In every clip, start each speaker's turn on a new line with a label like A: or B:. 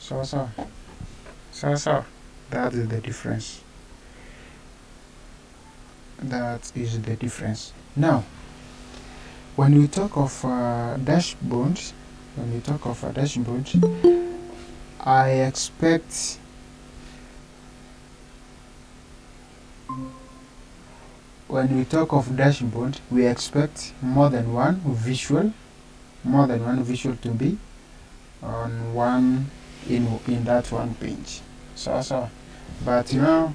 A: So that is the difference. That is the difference. Now, when we talk of dashboards, I expect when we talk of dashboard, we expect more than one visual to be on one in that one page. But now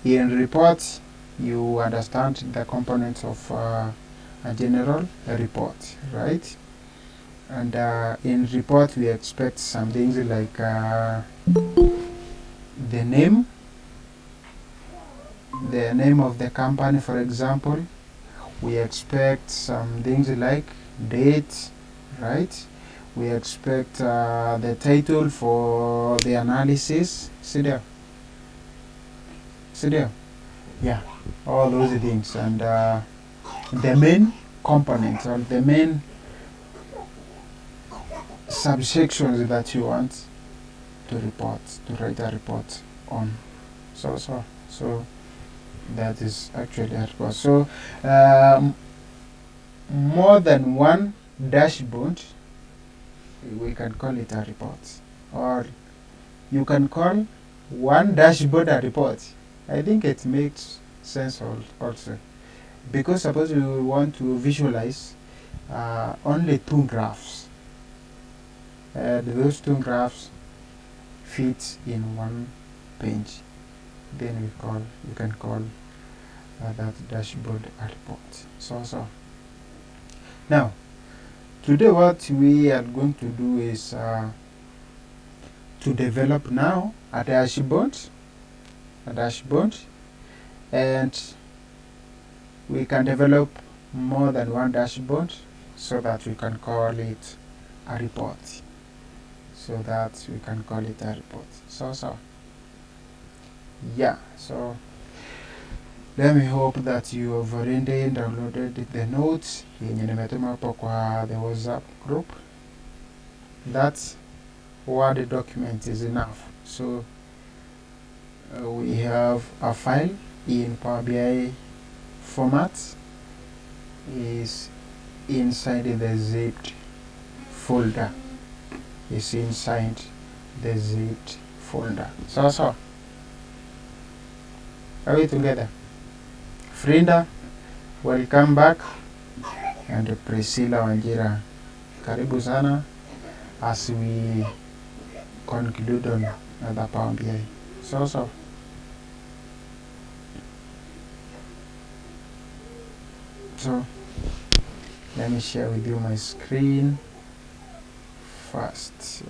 A: in reports, you understand the components of a general report, right? And in report, we expect some things like the name of the company, for example. We expect some things like date, right? We expect the title for the analysis. See there? Yeah, all those things. And the main components or the main subsections that you want to write a report on. So that is actually a report. So more than one dashboard, we can call it a report, or you can call one dashboard a report. I think it makes sense also, because suppose you want to visualize only two graphs, those two graphs fit in one page, then you can call that dashboard a report. So now today what we are going to do is to develop now a dashboard, and we can develop more than one dashboard so that we can call it a report. Yeah, so let me hope that you have already downloaded the notes yenye nimetuma hapo kwa the WhatsApp group. That Word document is enough. So we have a file in Power BI format, is inside the zipped folder. So are we together? Frinda, welcome back, and Priscilla Wanjira, karibu sana as we conclude on the Power BI. So let me share with you my screen first.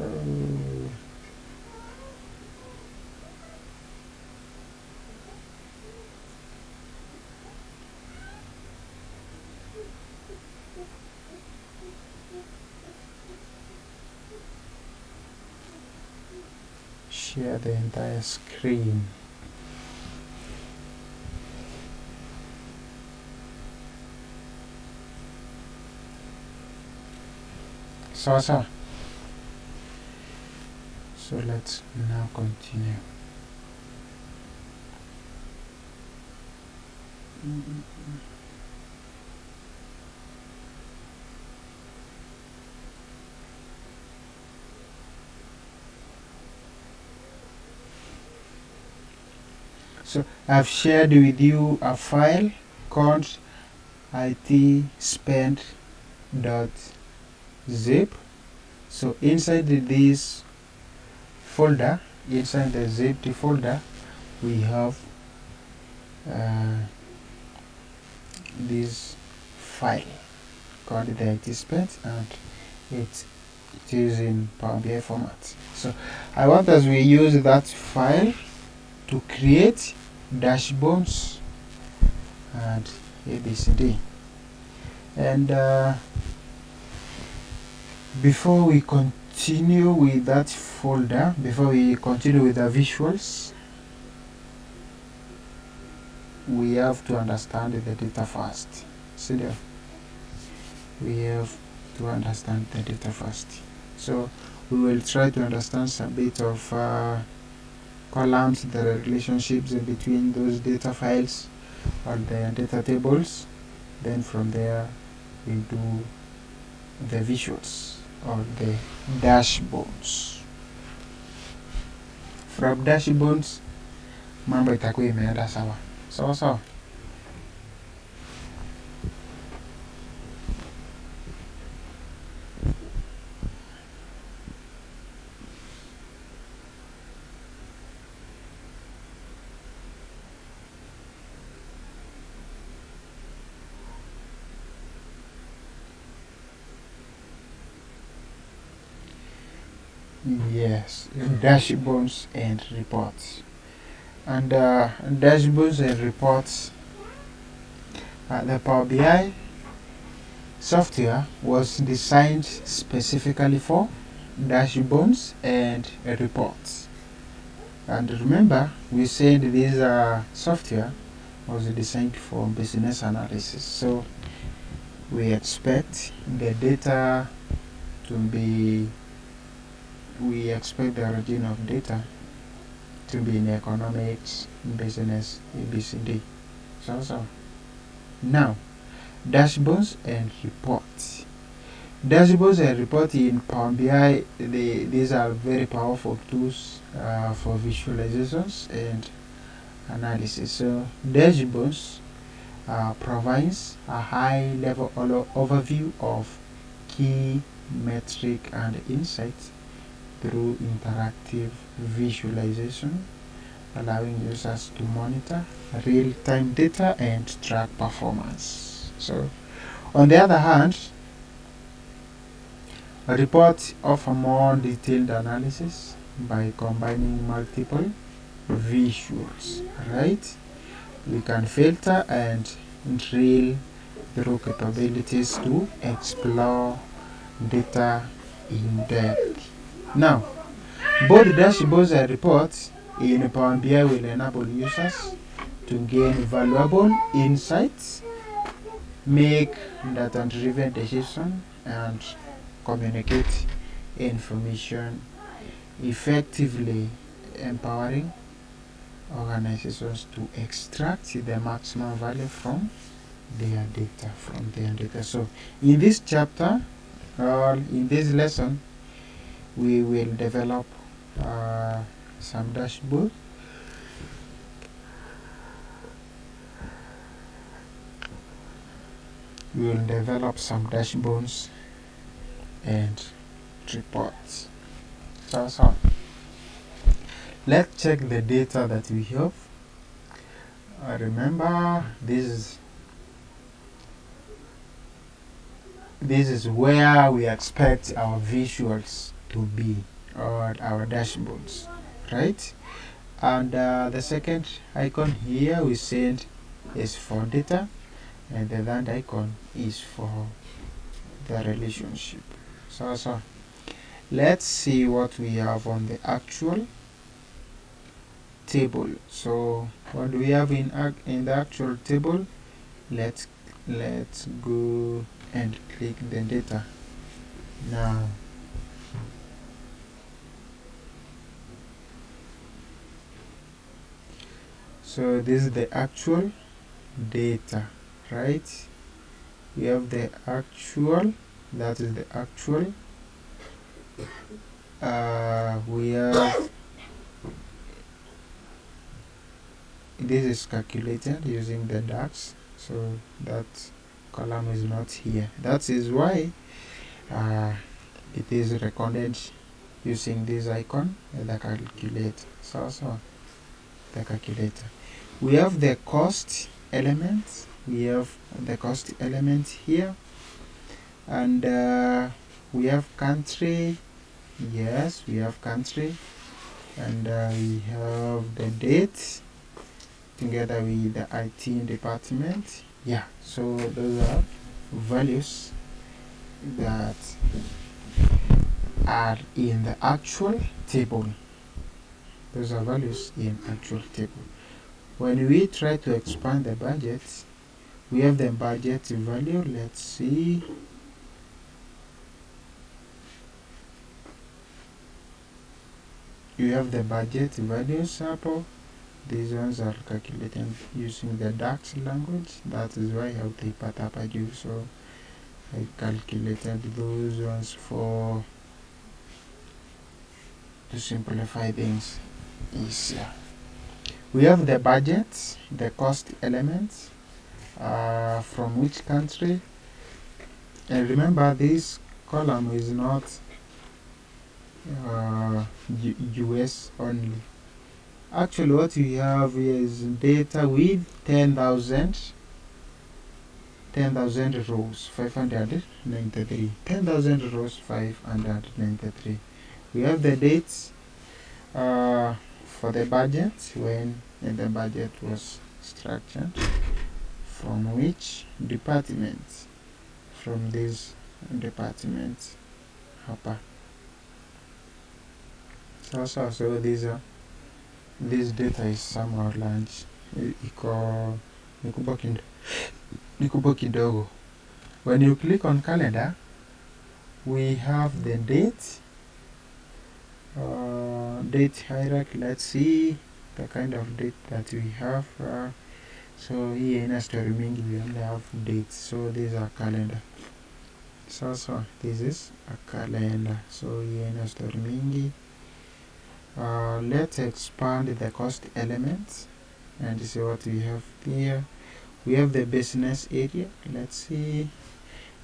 A: Share the entire screen. So let's now continue. So I've shared with you a file called itspend.zip. So inside this folder, inside the zipped folder, we have this file called the itspend, and it is in Power BI format. So I want us we use that file to create dashboards and ABCD. And before we continue with that folder, before we continue with the visuals, we have to understand the data first. See there? We have to understand the data first. So we will try to understand some bit of columns, the relationships between those data files or the data tables. Then from there we do the visuals or the dashboards. From dashboards mambo itakuwa imeenda sawa sawa. Yes, dashboards and reports. And dashboards and reports, the Power BI software was designed specifically for dashboards and reports. And remember, we said this software was designed for business analysis. So we expect the data to be, we expect the origin of data to be in economics, business, ABCD. So. Now, dashboards and reports. Dashboards and reports in Power BI, these are very powerful tools for visualizations and analysis. So, dashboards provides a high-level overview of key metric and insights through interactive visualization, allowing users to monitor real-time data and track performance. So, on the other hand, reports offer more detailed analysis by combining multiple visuals, right? We can filter and drill through capabilities to explore data in depth. Now, both dashboards and reports in Power BI will enable users to gain valuable insights, make data-driven decisions, and communicate information effectively, empowering organizations to extract the maximum value from their data. So in this chapter or in this lesson, we will develop some dashboard. We will develop some dashboards and reports. So let's check the data that we have. Remember, this is where we expect our visuals to be, or our dashboards, right? And the second icon here we said is for data, and the third icon is for the relationship. So let's see what we have on the actual table. So what do we have in the actual table? Let's go and click the data now. So this is the actual data, right? We have the actual, that is the actual. We have, this is calculated using the DAX, so that column is not here. That is why it is recorded using this icon, the calculator. So the calculator. We have the cost element. We have the cost element here, and we have country. Yes, we have country, and we have the date together with the IT department. Yeah, so those are values that are in the actual table. Those are values in actual table. When we try to expand the budget, we have the budget value. Let's see. you have the budget value sample. These ones are calculated using the DAX language. That is why I have the patapaju. So I calculated those ones for to simplify things easier. We have the budget, the cost elements, from which country. And remember, this column is not US only. Actually, what we have here is data with 10,000 rows, 593. 10,000 rows, 593. We have the dates for the budget, when the budget was structured, from which department, from this department hapa. So this data is somehow large, iko ni kubwa kidogo. When you click on calendar, we have the date hierarchy. Let's see the kind of date that we have. So here in a story mingi we only have dates, so these are calendar. So this is a calendar. So here in a story mingi, let's expand the cost elements and see what we have here. We have the business area. Let's see,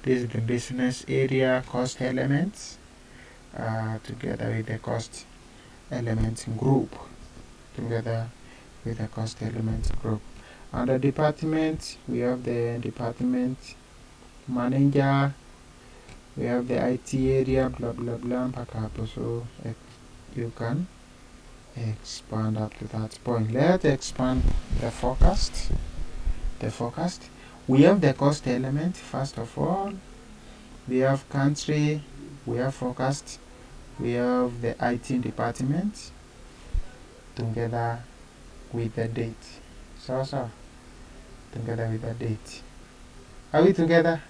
A: this is the business area cost elements, together with the cost elements group, Under department, we have the department manager, we have the IT area, blah blah blah, so you can expand up to that point. Let's expand the forecast. We have the cost element. First of all, we have country, we have forecast, we have the IT department together with the date. Together with the date. Are we together?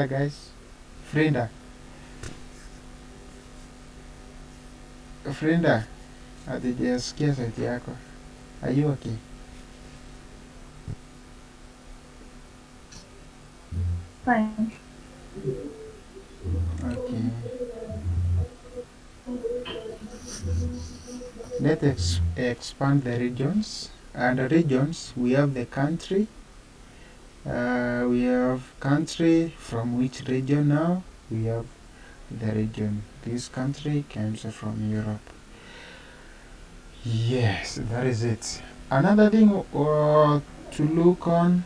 A: Guys? Frida, hatujasikia sauti yako. Are you okay?
B: Fine.
A: Okay. Let's expand the regions. Under regions, we have the country. We have country. From which region now? We have the region. This country comes from Europe. Yes, that is it. Another thing to look on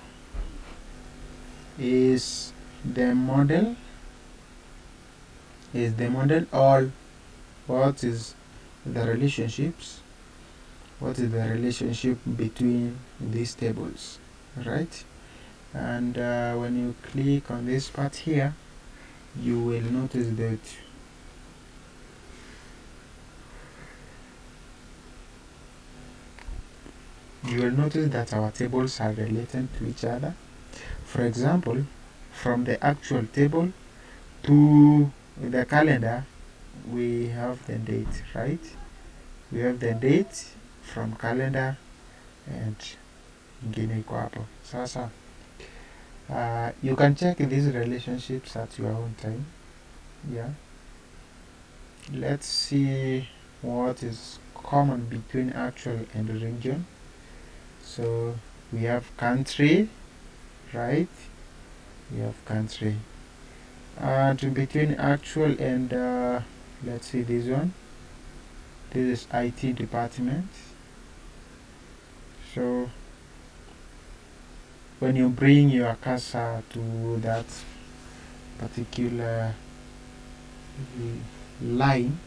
A: is the model. Or what is the relationships? What is the relationship between these tables, right? And when you click on this part here, you will notice that our tables are related to each other. For example, from the actual table to the calendar, we have the date, right? We have the date from calendar and ingine iko hapo. Sasa you can check these relationships at your own time. Yeah. Let's see what is common between actual and region. So we have country, right? We have country. And between actual and let's see this one. This is IT department. So when you bring your cursor to that particular line,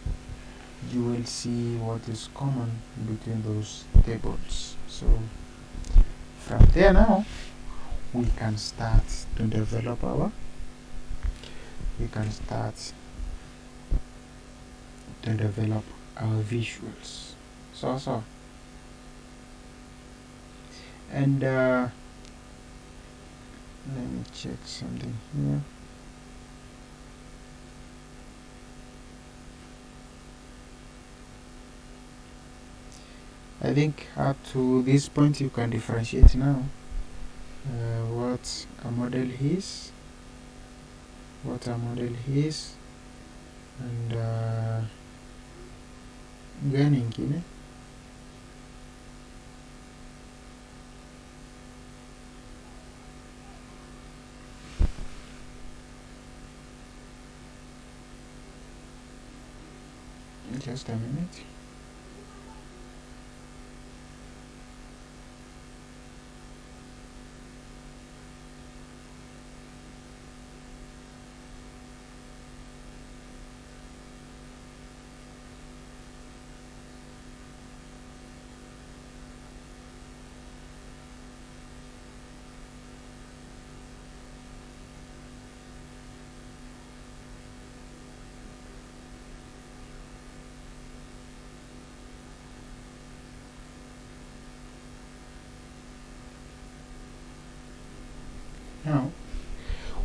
A: you will see what is common between those tables. So from there now, we can start to develop our visuals. And let me check something here. I think up to this point you can differentiate now what a model is, and gani ingine. Just a minute. Now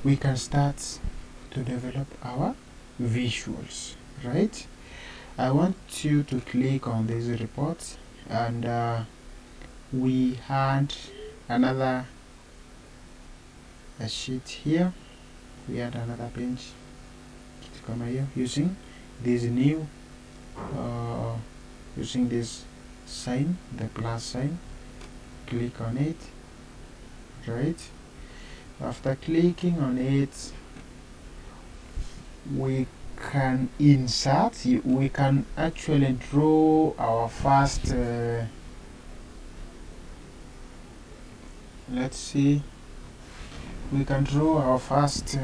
A: we can start to develop our visuals, right? I want you to click on this report, and we had another sheet here. We had another page to come here using this new using this sign, the plus sign. Click on it, right? After clicking on it, we can insert, we can actually draw our first let's see, we can draw our first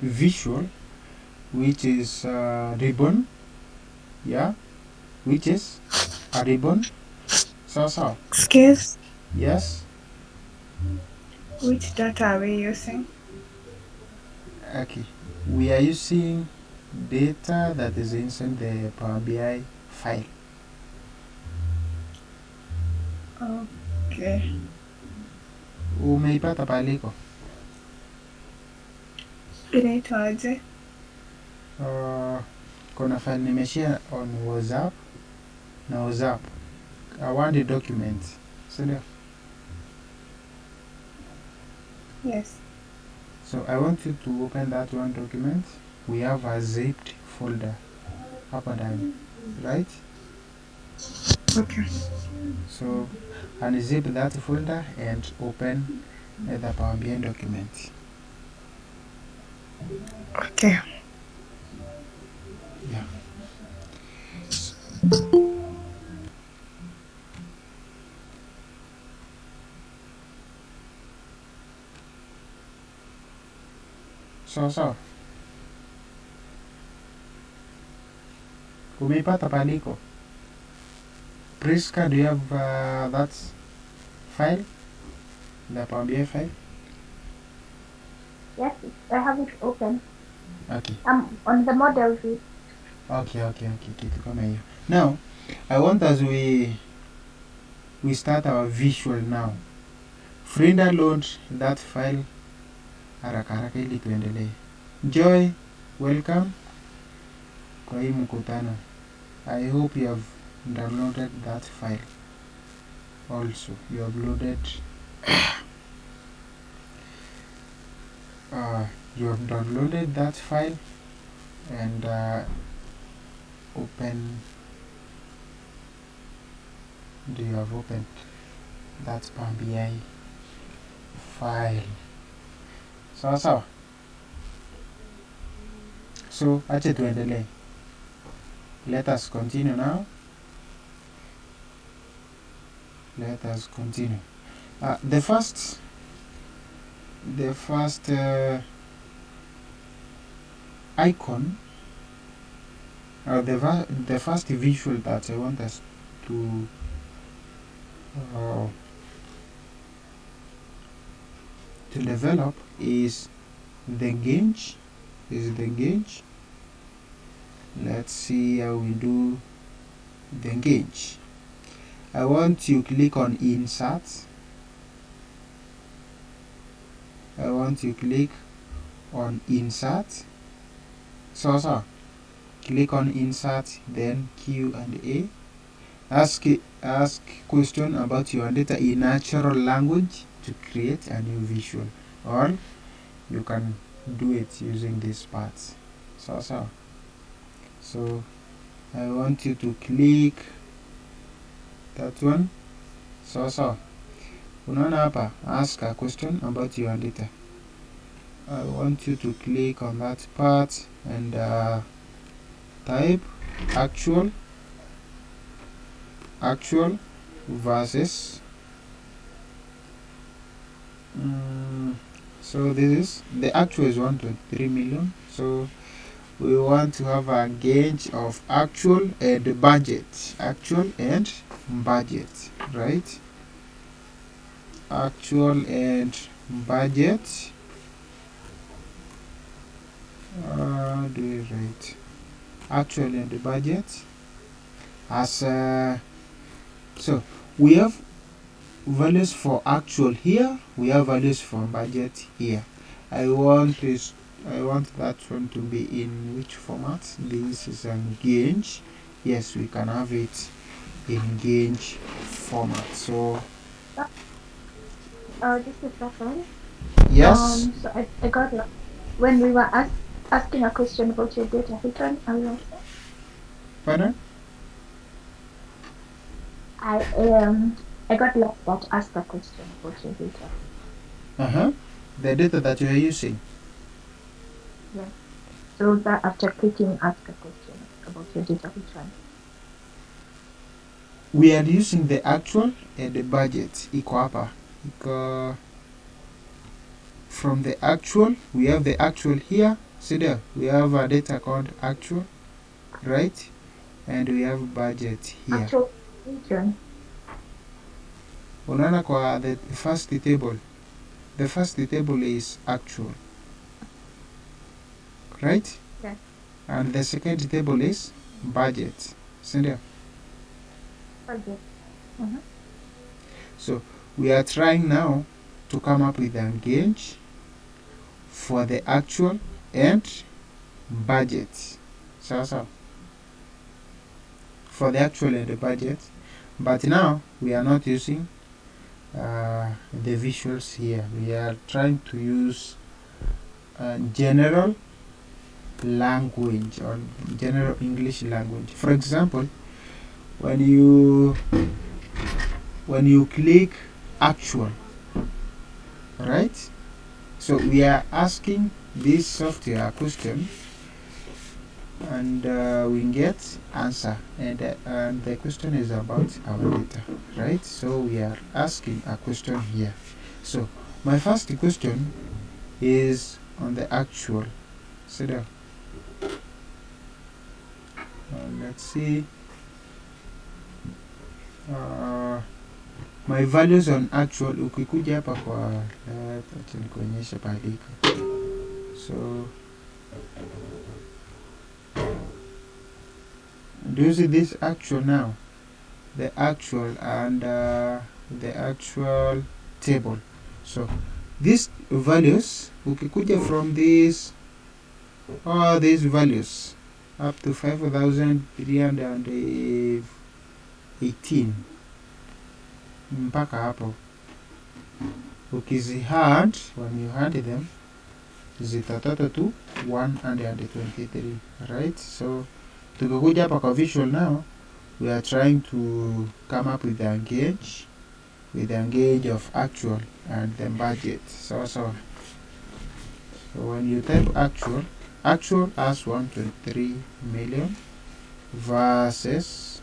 A: visual, which is ribbon, yeah, which is a ribbon. So
B: Excuse,
A: yes,
B: which data are we using?
A: okay, we are using data that is inside the Power BI file.
B: Okay.
A: Umeipata paliko?
B: Inaitwaje?
A: Kuna file nimeshare on WhatsApp na WhatsApp. I want the document. Sindio?
B: Yes.
A: So I want you to open that one document. We have a zipped folder hapa ndani, right?
B: Okay.
A: So unzip that folder and open the Power BI document.
B: Okay.
A: Yeah. So. Umeipata paliko? Priska, do you have that file? The Power BI file?
C: Yes, I have it open.
A: Okay.
C: On the model view.
A: Okay. Kitu kama hiyo. Now, I want as we start our visual now. Frida, load that file haraka ili tuendelee. Joy, welcome kwa hii mkutano. I hope you have downloaded that file. Also, you have loaded you have downloaded that file and you have opened that Power BI file. Sawa. So acha tuendelee. Let us continue now. Let us continue. The first icon, or the first visual that I want us to develop is the gauge. Let's see how we do the gauge. I want you click on insert. I want you click on insert. So click on insert, then Q and A. Ask question about your data in natural language to create a new visual, or you can do it using these parts. So I want you to click that one. So unaona hapa, ask a question about your data. I want you to click on that part and type actual versus so this is the actual is 1.3 million, so we want to have a gauge of actual and budget, right? Actual and budget. Do it right. Actual and budget. As so we have values for actual here, we have values for budget here. I want that one to be in which format? This is a gauge. Yes, we can have it in gauge format. So
C: This is Rafael.
A: yes.
C: So I got lost when we were asking a question about your data. Which one are you asking?
A: Pardon?
C: I got lost but asked a question about your data.
A: The data that you are using.
C: Yeah. So that after clicking ask a question about your data, which one?
A: We are using the actual and the budget. From the actual, we have the actual here. See there, we have a data called actual, right? And we have budget here.
C: Actual region.
A: Unaona kwa the first table. The first table is actual, right?
C: Yeah.
A: And the second table is budget. See there.
C: Budget.
A: So we are trying now to come up with a gauge for the actual and budget. So for the actual and the budget, but now we are not using the visuals here. We are trying to use general language or general English language. For example, when you click actual, right? So we are asking this software a question, and we get answer, and the question is about our data, right? So we are asking a question here. So my first question is on the actual. So there. Let's see. My values on actual, ukikuja hapa kwa acha nikuonyeshe pahali. So do you see this actual now? The actual and the actual table. So these values, ukikuja from this, all these values up to 5,318 mpaka hapo, ukizihand, when you hand them, zitatota to 123, right? So tukikuja hapa kwa visual now, we are trying to come up with a gauge, of actual and the budget. So when you type actual has 1.3 million versus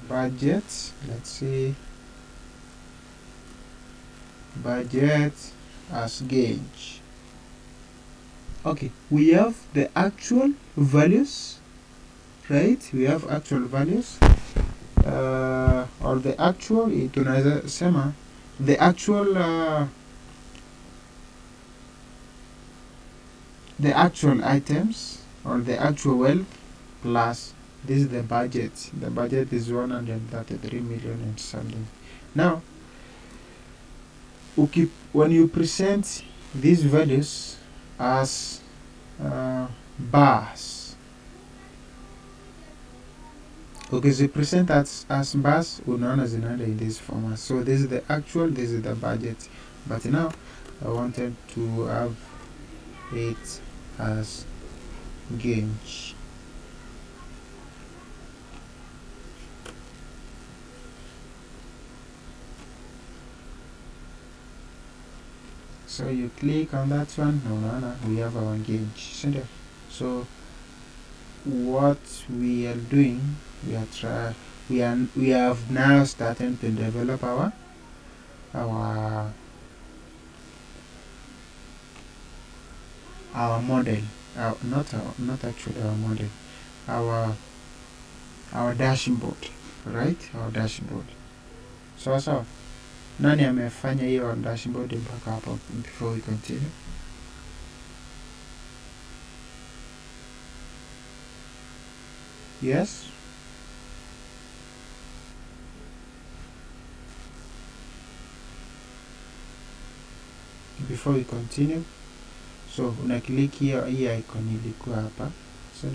A: budget. Let's see, budget as gauge. Okay, we have the actual values, right? We have actual values, or the actual, tunaweza sema the actual items or the actual wealth plus this is the budget. The budget is 133 million and something. Now when you present these values as bars, ukizipresent as bars unaona zinaenda in this format. So this is the actual, this is the budget, but now I wanted to have it as gauge. So you click on that one, no, we have our gauge. So what we are doing, we have now started to develop our model, not actually our model, our dashboard, right? Our dashboard. So nani amefanya hiyo dashboard mpaka hapo before we continue? Yes? Before we continue, so una click hiyo icon ilikuwa hapa. So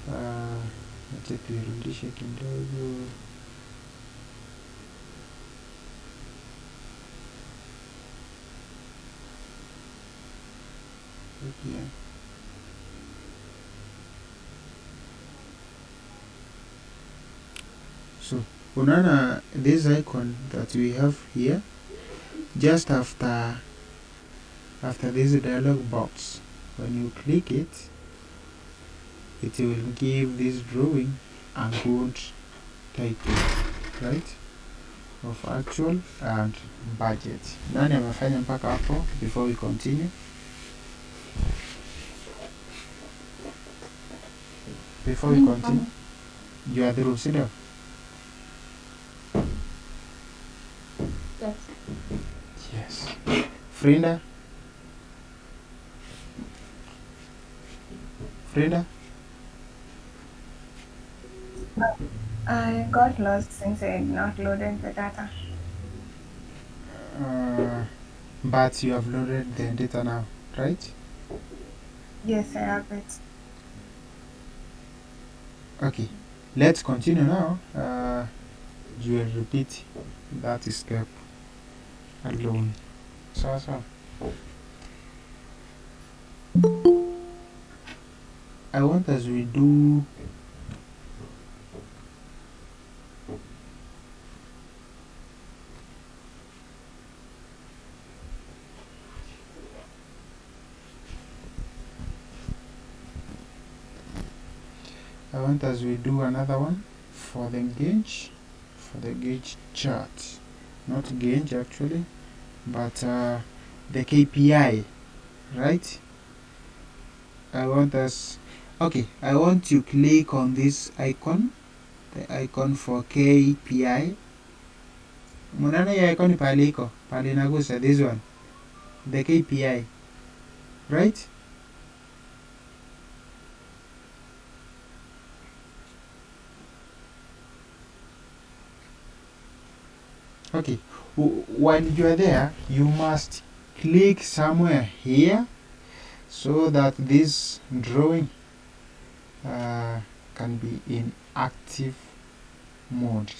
A: acha tuirudishe kidogo. Okay. So unaona this icon that we have here, just after this dialog box, when you click it, it will give this drawing a good title, right, of actual and budget. Nani amefanya mpaka hapo before we continue? Before we continue, you are through, sit down.
C: Yes.
A: Yes. Frida?
B: I got lost since I had not loaded the data.
A: But you have loaded the data now, right?
B: Yes, I have it.
A: Okay, let's continue now. You will repeat that step alone. So I want as we do another one for the gauge chart, not gauge actually, but the KPI, right? I want you click on this icon, the icon for KPI. Mnaona hiyo icon pale iko pale inagusa, this one, the KPI, right? Okay, when you are there, you must click somewhere here so that this drawing can be in active mode.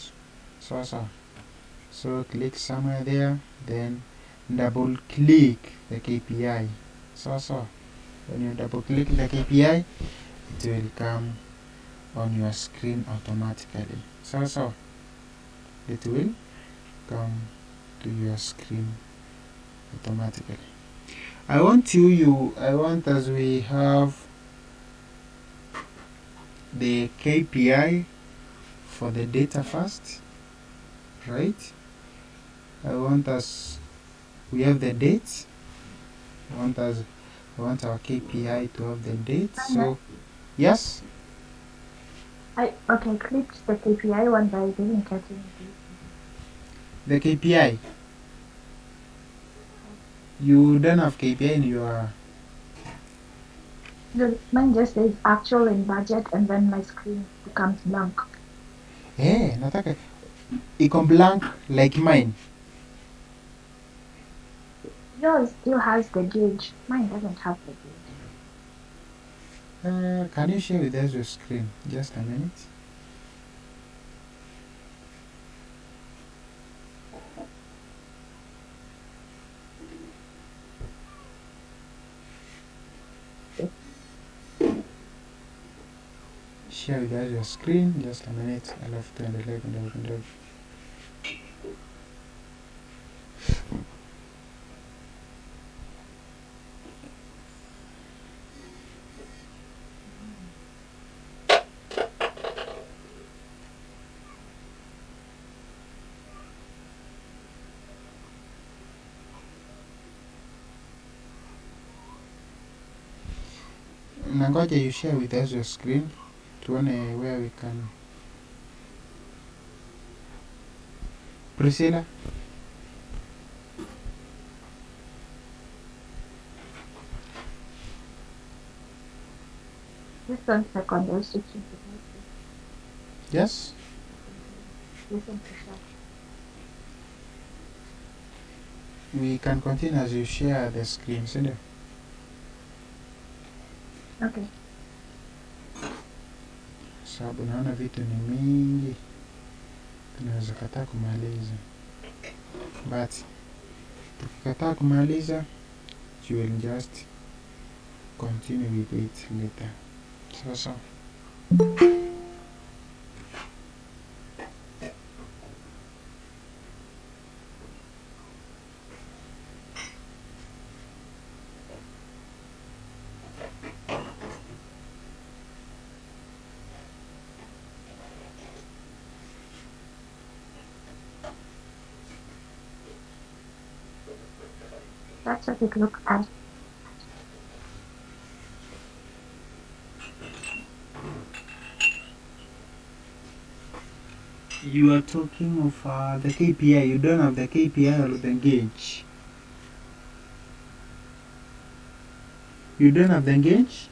A: So click somewhere there, then double click the KPI. So when you double click the KPI, it will come on your screen automatically. So it will come to your screen automatically. I want as we have the KPI for the data first, right? I want we have the dates. I want our KPI to have the dates. So yes.
C: I clicked the KPI one, but I didn't get any.
A: The KPI. You don't have KPI in your.
C: Mine just says actual and budget, and then my screen becomes blank.
A: Nataka iko blank like mine.
C: Yours still has the gauge. Mine doesn't have the gauge.
A: Can you share with us your screen? Just a minute. Share with us your screen. Just a minute. Alafu tuendelee kidogo kidogo. Nangoja you share with us your screen. Tuone where we can. Priscilla?
C: Just 1 second, I was switching devices.
A: Yes?
C: Listen to that.
A: We can continue as you share the screen, sindio?
C: Okay.
A: Sababu naona vitu ni mingi, tunaweza kataa kumaliza, but tukikataa kumaliza, you will just continue with it later. So.
C: That's what it looks like.
A: You are talking of the KPI. You don't have the KPI or the gauge. You don't have the gauge?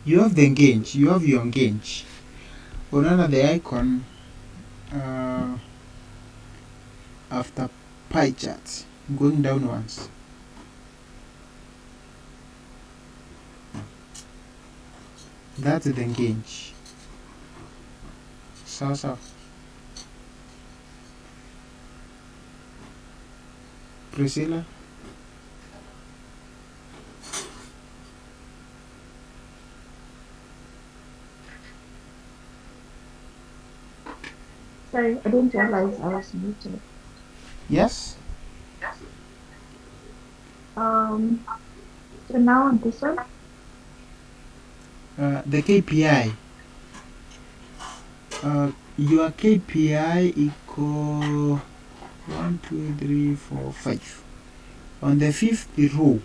A: You have the gauge. You have your gauge. Unaona the icon after pie chart going downwards. That's the gauge. So. Priscilla?
C: Sorry, I didn't realize I was muted.
A: Yes?
C: So now on this one?
A: The KPI. Your KPI equal 1, 2, 3, 4, 5. On the 5th row.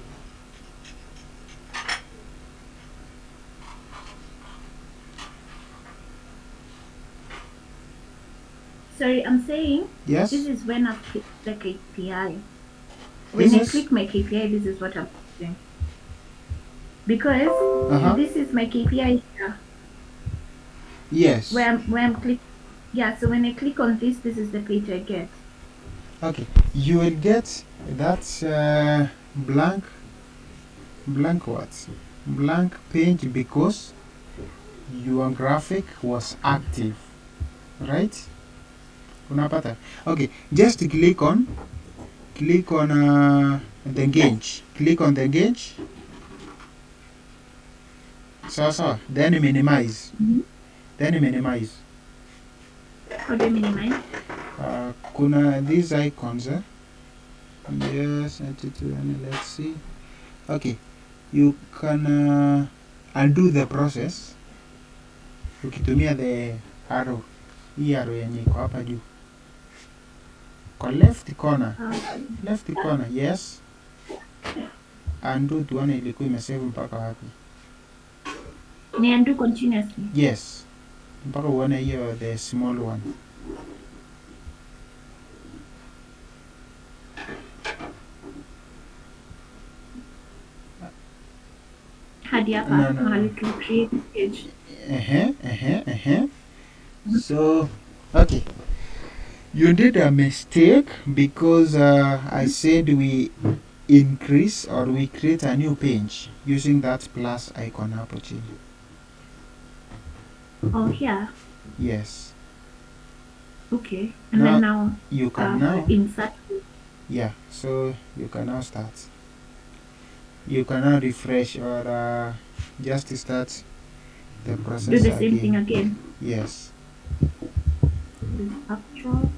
B: Sorry, I'm saying
A: Yes?
B: this is when I click the KPI. When I click my KPI, this is what I'm doing. Because this is my KPI here.
A: Yes.
B: Where I'm clicking. Yeah, so when I click on this is the page I get.
A: Okay. You will get that blank what? Blank page because your graphic was active. Right? Unapata? Okay. Just click on the gauge. Click on the gauge. So. Then minimize. Then minimize.
B: How do you minimize?
A: Kuna these icons. Yes, let's see. Okay, you can undo the process ukitumia the arrow. Hii arrow yenye iko hapa juu kwa left corner. Left corner, yes. Undo tuone ilikuwa imesave mpaka wapi.
B: Ni undo continuously?
A: Yes, mpaka uone hiyo the small one.
B: hadi hapa
A: No, no,
B: mahali
A: no.
B: tu create page.
A: So, okay. You did a mistake because I said we increase or we create a new page using that plus icon hapo chini.
B: Oh, here.
A: Yes.
B: Okay. And then now
A: you can now
B: insert.
A: yeah, so you can now start. You can now refresh or just start the process
B: Do the same
A: again.
B: thing again.
A: Yes.
B: This is actual.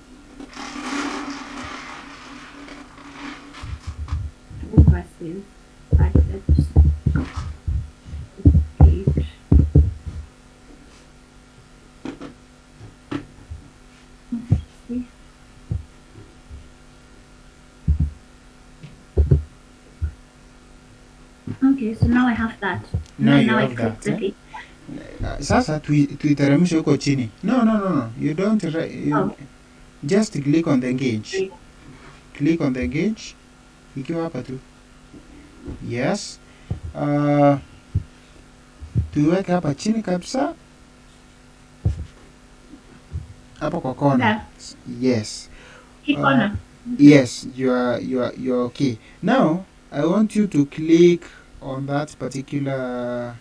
B: Versus budget. Page. See? Okay, so now I have that.
A: Now you
B: now
A: have
B: I click
A: that,
B: the
A: eh?
B: page.
A: Sasa tuiteremshe huko chini. No. You don't just click on the gauge. Click on the gauge. Ikiwa hapa tu. Yes. Tuiweke hapa chini kabisa. Hapo kwa kona. Yes.
B: Corner.
A: Yes, you're okay. Now I want you to click on that particular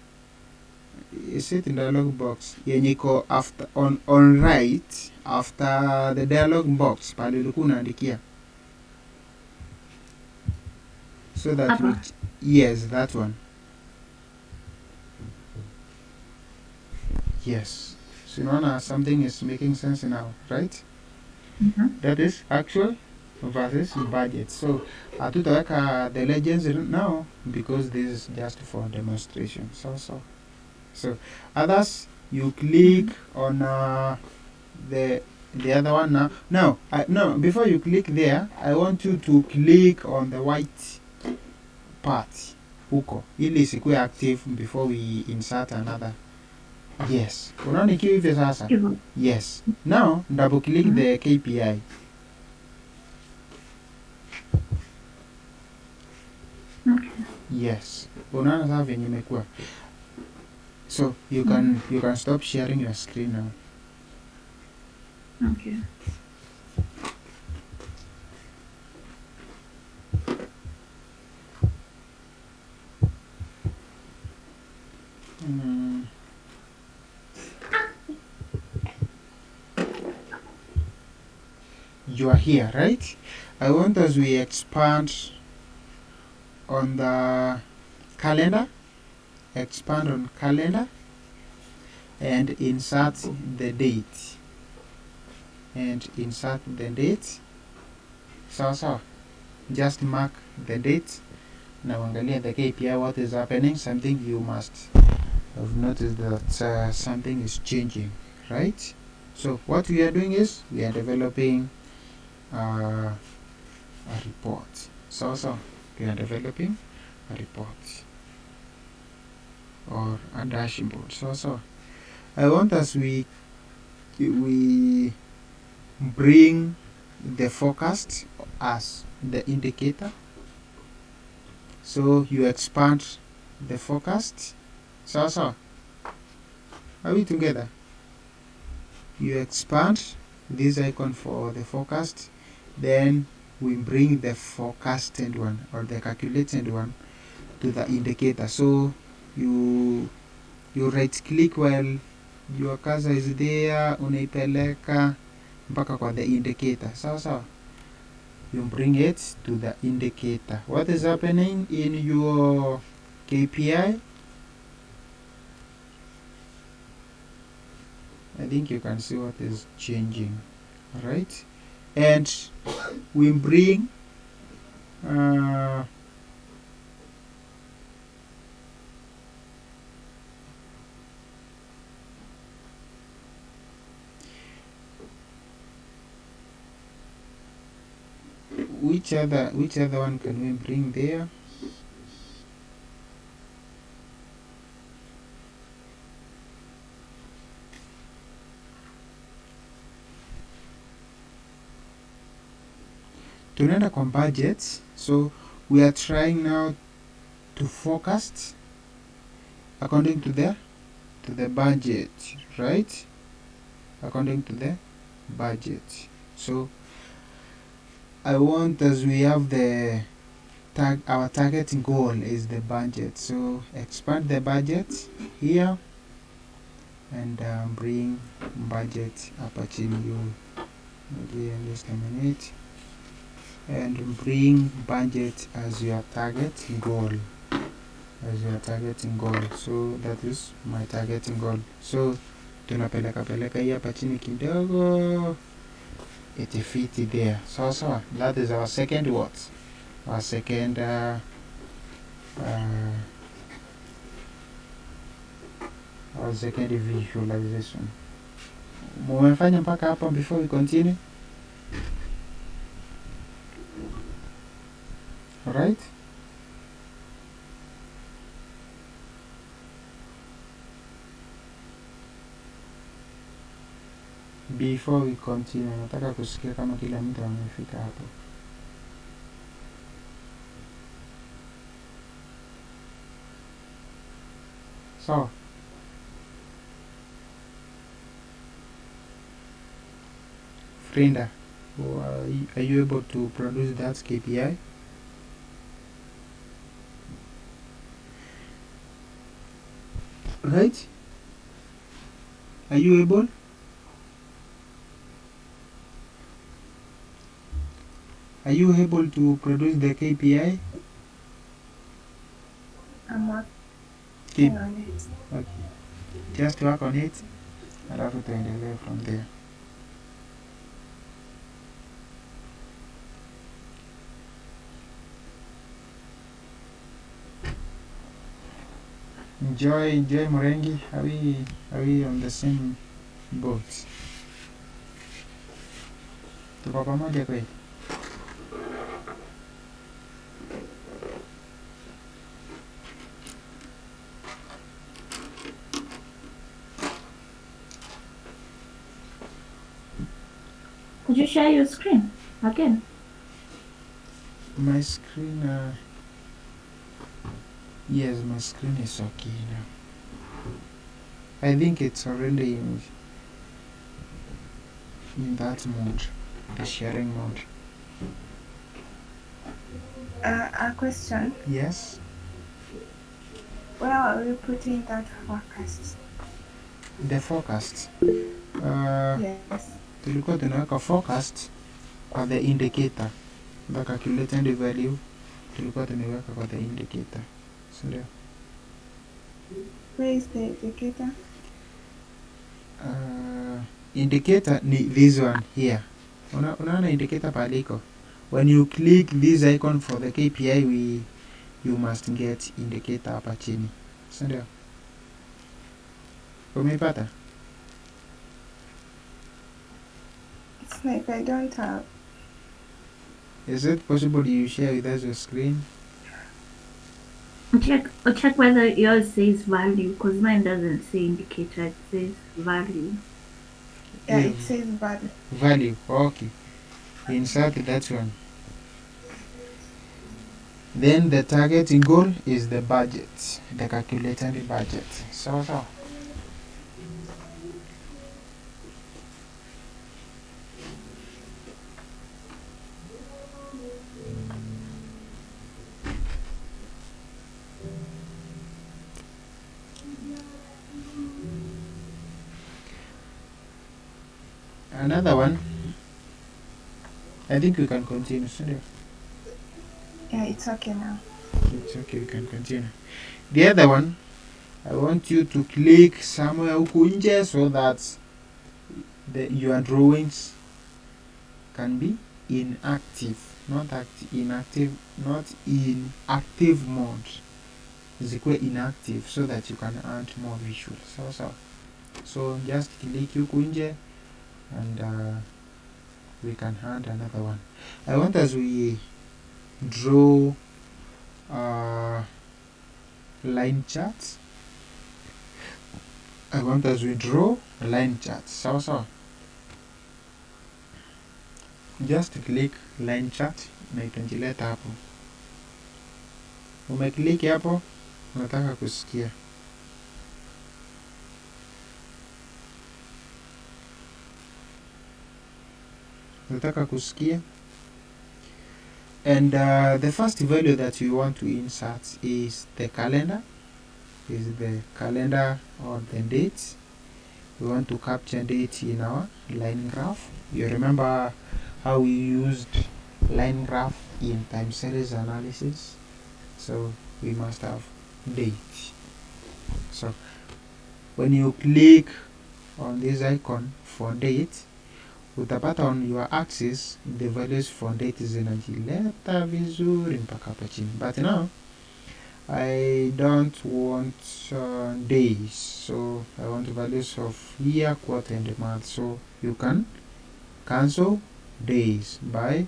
A: is it in dialog box yenye iko after on right after the dialog box pale ulikuwa unaandikia, so that yes, that one. Yes, so unaona something is making sense now, right? That is actual versus budget. So hatutaweka the legends now because this is just for demonstration. So others, you click on the other one now. No, before you click there, I want you to click on the white part huko ili isikuwe active before we insert another. Yes, unaona ikiwa hivyo sasa. Yes, now double click the KPI.
B: Okay.
A: Yes, unaona sasa venye imekuwa. So you can stop sharing your screen now.
B: Okay.
A: You are here, right? I want as we expand on the calendar, expand on calendar and insert the date. And insert the date. So just mark the date. Now angalia the KPI, what is happening. Something you must have noticed that something is changing, right? So what we are doing is we are developing a report. So we are developing a report or a dashboard. So I want us we bring the forecast as the indicator. So you expand the forecast. So are we together? You expand this icon for the forecast, then we bring the forecasted one or the calculated one to the indicator. So you right click while your cursor is there, unaipeleka mpaka kwa the indicator. So you bring it to the indicator. What is happening in your KPI? I think you can see what is changing, right? And we bring which other one can we bring there? Tunaenda kwa budgets. So we are trying now to forecast according to the budget, right? According to the budget. So I want, as we have the our target goal is the budget, so expand the budget here and bring budget hapa chini you just a minute, and bring budget as your target goal, so that is my targeting goal. So tunapeleka hii hapa chini kidogo itifiti there. So that is our second what? Our second visualization. Mumefanya mpaka hapa before we continue? Alright? Before we continue, nataka kusikia kama kila mtu amefika hapo. So, Frinda, are you able to produce that KPI? Right? Are you able? Are you able to produce the KPI?
C: I'm working
A: Keep.
C: on it.
A: Okay. Just work on it. Alafu tuendelee from there. Enjoy Murengi. Are we on the same boat? Tuko pamoja kweli?
B: Could you share your screen again?
A: My screen, yes, my screen is okay now. I think it's already in that mode, the sharing mode.
C: A question.
A: Yes?
C: Where are we putting that forecast?
A: The forecast.
C: Yes.
A: Tulikuwa tunaweka forecast kwa the indicator. The calculated value tulikuwa tunaweka kwa the indicator. So ndio.
C: Where is the indicator?
A: Indicator ni this one here. Unaona indicator paliko. When you click this icon for the KPI, you must get indicator hapa chini. So ndio. Umeipata?
C: It's like I don't have.
B: Is it possible you share with us your screen? Check whether yours says value, because mine doesn't say indicator, it says value.
C: Yeah, it says value.
A: Value, okay. Insert that one. Then the targeting goal is the budget, the calculated budget. So. Another one. I think we can continue. Sorry.
C: Yeah, it's okay now.
A: It's okay, we can continue. The other one, I want you to click somewhere huku nje so that your drawings can be inactive, not in active mode. Zikuwe inactive so that you can add more visuals. So just click huku nje and we can add another one. I want as we draw line charts. I want as we draw line charts. So just click line chart na itanjileta hapo. Umeklik hapo, nataka kusikia. nataka kusikia. And the first value that we want to insert is the calendar, or the date. We want to capture date in our line graph. You remember how we used line graph in time series analysis? So we must have date. So when you click on this icon for date, utapata on your axis the values for date zinajileta vizuri mpaka hapa chini. But now I don't want days, so I want values of year, quarter and month. So you can cancel days by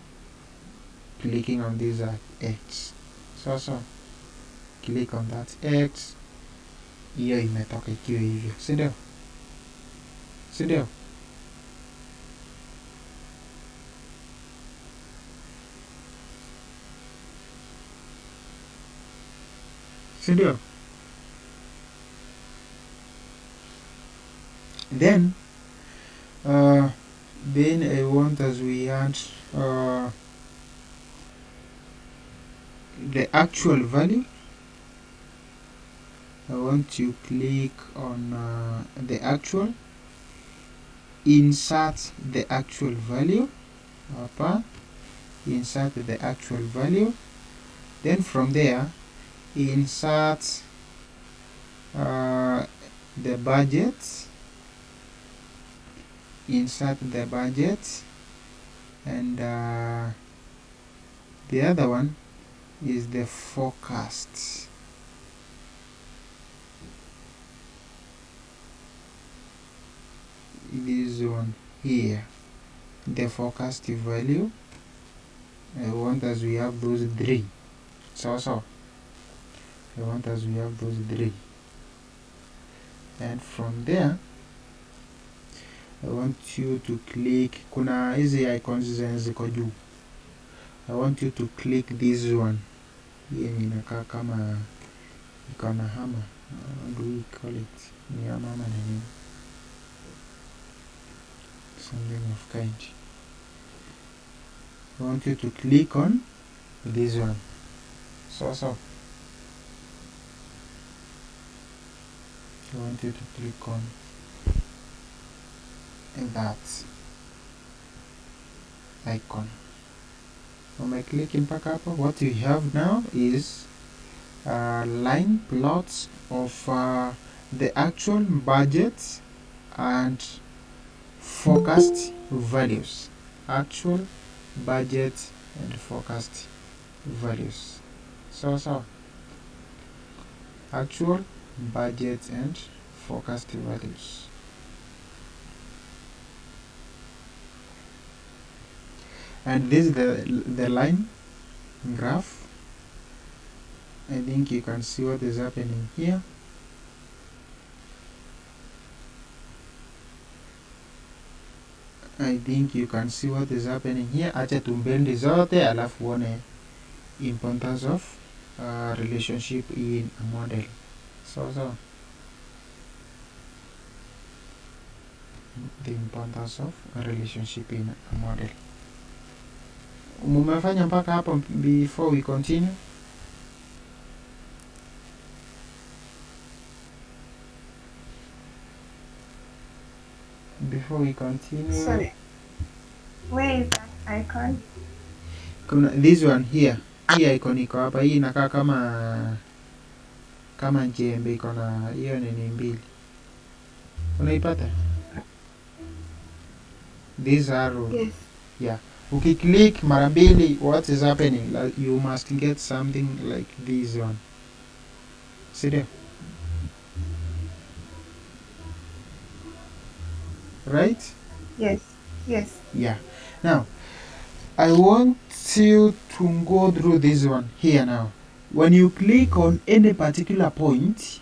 A: clicking on this X. So click on that X, hiyo imetoka ikiwa hivyo, sindio? Then I want, as we had the actual value, I want to click on the actual, insert the actual value, insert the actual value. Then from there, insert the budget, and the other one is the forecast. This one here, the forecast value. I want as we have those three. So I want as we have those three. And from there, I want you to click, kuna hizi icons ziko juu. I want you to click this one. Hii inakaa kama iko na hammer. How do we call it? Ni hammer ama nini? Something of kind. I want you to click on this one. So I want you to click on that icon. When I click in mpaka hapo, what we have now is line plots of the actual budget and forecast values. Actual, budget and forecast values. So actual, budget and forecast values. And this is the line graph. I think you can see what is happening here. Acha tumbendi zote alafu uone importance of relationship in a model. So the importance of a relationship in a model. Mumefanya mpaka hapo before we continue?
B: Sorry. Where is that icon?
A: This one here. Hii icon iko hapa. Hii inakaa kama jembe, iko na hiyo nini mbili. Unaipata? This arrow.
B: Yes.
A: Yeah. Ukiclick mara mbili, what is happening? Like, you must get something like this one. See there? Right?
B: Yes.
A: Yeah. Now, I want you to go through this one here now. When you click on any particular point,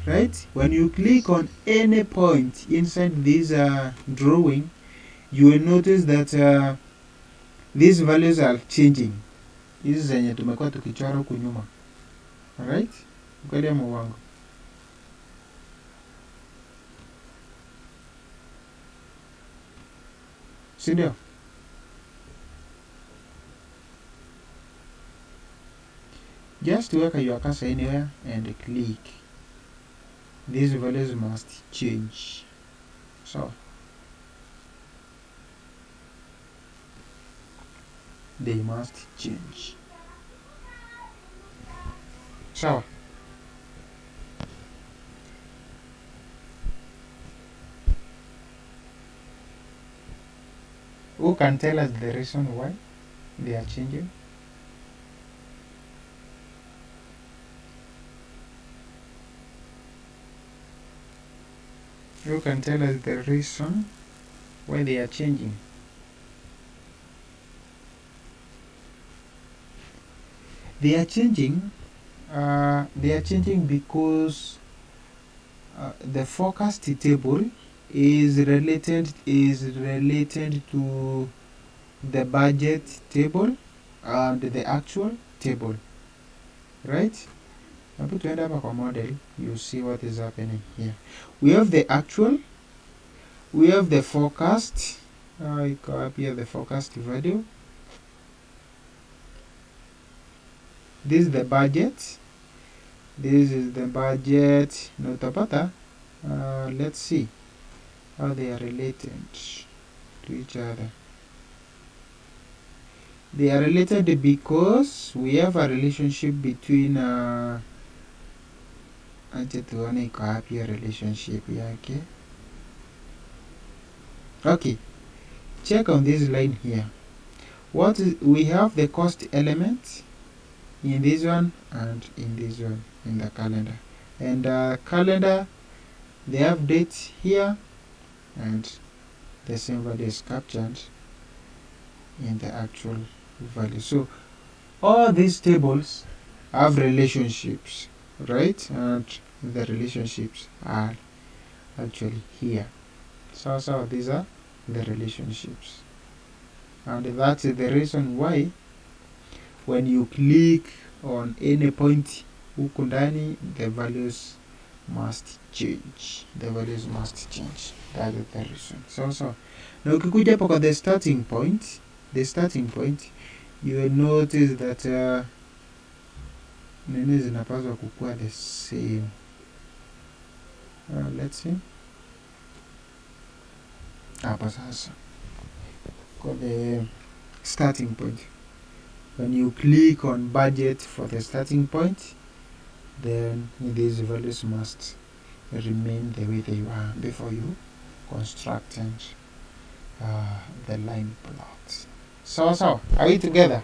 A: right? When you click on any point inside this drawing, you will notice that these values are changing. Hizi zenye tumekuwa tukichora huku nyuma. Alright? Ukweli ama uongo? si ndio? Just weka your cursor anywhere and click. These values must change. So they must change. So who can tell us the reason why they are changing? Who can tell us the reason why they are changing? They are changing because the forecast table is related to the budget table and the actual table, right? Hebu tuende hapa kwa model, you see what is happening here. We have the actual, we have the forecast, iko up here, the forecast value. This is the budget. This is the budget. Na utapata, let's see how they are related to each other. They are related because we have a relationship between acha tuone iko wapi ya relationship yake. Okay, check on this line here. We have the cost element in this one and in this one in the calendar, and calendar, they have dates here and the same value is captured in the actual value. So all these tables have relationships, right? And the relationships are actually here. So these are the relationships, and that is the reason why when you click on any point huku ndani, the values must change. The values must change. That is the reason. So na ukikuja hapo kwa the starting point, you will notice that nini zinapaswa kukua the same. Let's see. Hapa sasa kwa the starting point, when you click on budget for the starting point, then these values must remain the way they were before you constructed the line plot. So are we together?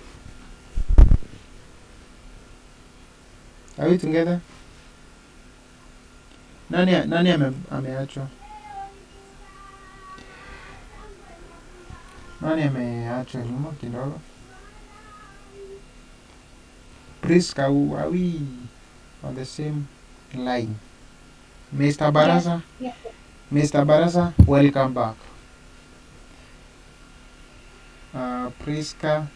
A: Are we together? Nani ameachwa? Nani ameachwa nyuma kidogo? Priska, are we on the same line? Mr. Barasa?
C: Yes.
A: Mr. Barasa, welcome back. Priska,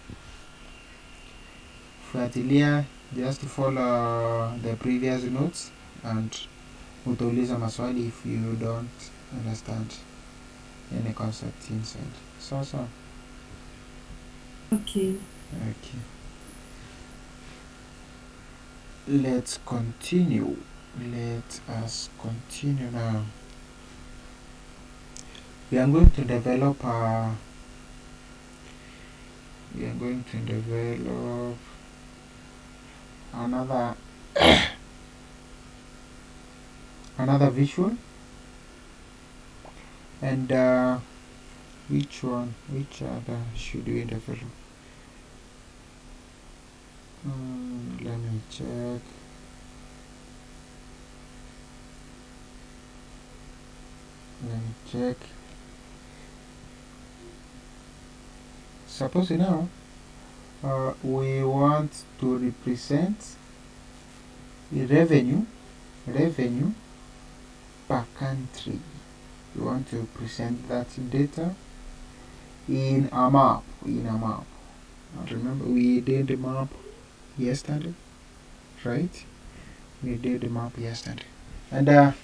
A: fuatilia, just follow the previous notes and utauliza maswali if you don't understand any concept inside. So.
B: Okay.
A: Let's continue. Let us continue now. We are going to develop another another visual, and which other should we develop? Let me check. Suppose now we want to represent the revenue per country. We want to present that data in a map. Remember we did the map yesterday, right? We did the map yesterday, and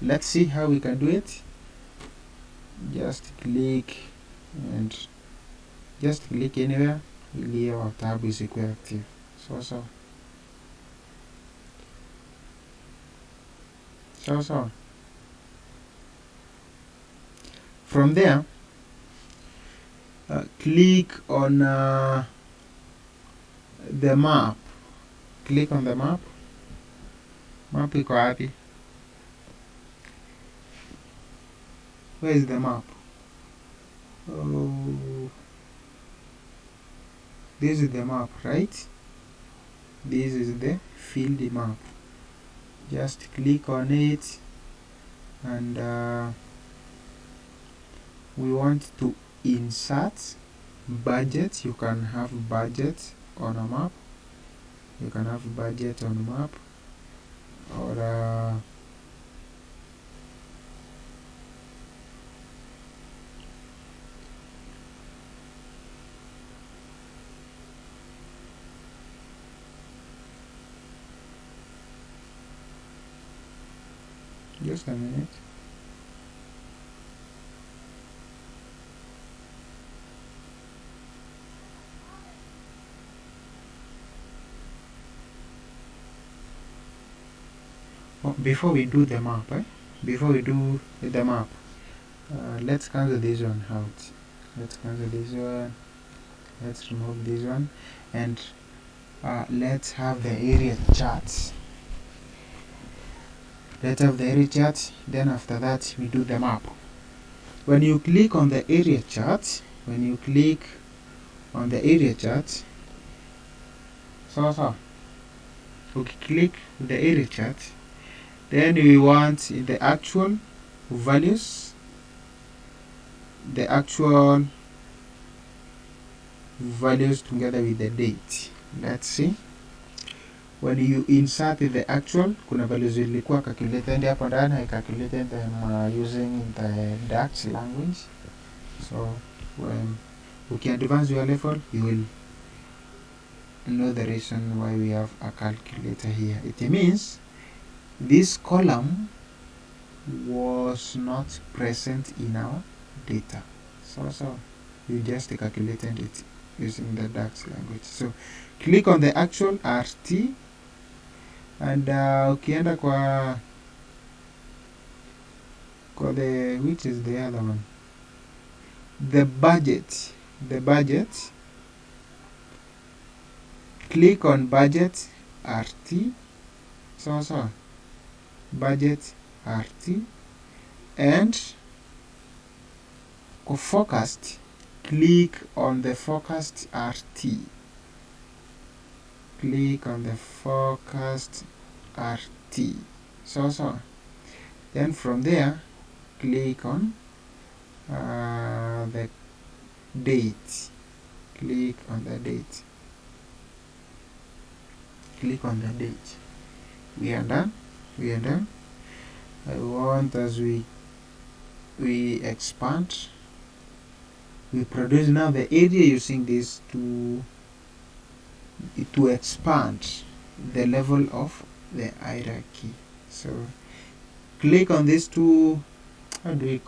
A: let's see how we can do it. Just click and just click anywhere ili hiyo tab isikuwe active. So from there click on the map. Click on the map. Map iko wapi? Where is the map? Oh, this is the map, right? This is the field map. Just click on it, and we want to insert budget. You can have budget on a map. You can have budget on a map, or just a minute. Before we do the map, let's cancel this one out. Let's cancel this one. Let's remove this one, and let's have the area charts. Let's have the area chart. Then after that, we do the map. When you click on the area chart, okay, click the area chart. Then we want the actual values, together with the date. Let's see. When you insert the actual, kuna values ilikuwa calculated hapo ndani. I calculated them using the Dutch language. So when you can advance your level, you will know the reason why we have a calculator here. It means this column was not present in our data. So you just calculated it using the Dutch language. So click on the actual RT, and ukienda kwa the, which is the other one, the budget, click on budget RT. So budget RT, and forecast, click on the forecast RT. Click on the forecast RT. So then from there, click on the date. Click on the date. We are done. I want, as we expand, we produce now the area using this to expand the level of the hierarchy. So click on this to, how do we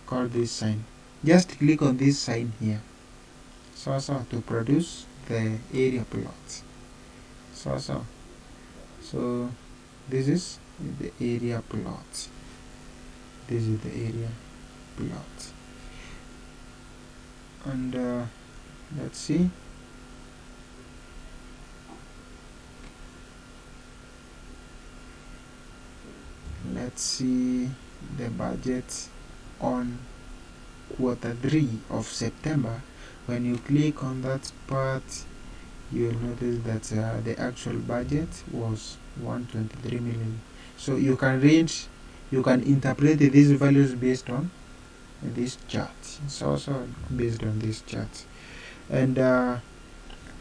A: call this sign? Just click on this sign here. So to produce the area plot. So this is the area plot. And let's see. Let's see the budget on Q3 of September. When you click on that part, you will notice that the actual budget was 123 million. So you can interpret these values based on this chart. It's also based on this chart. And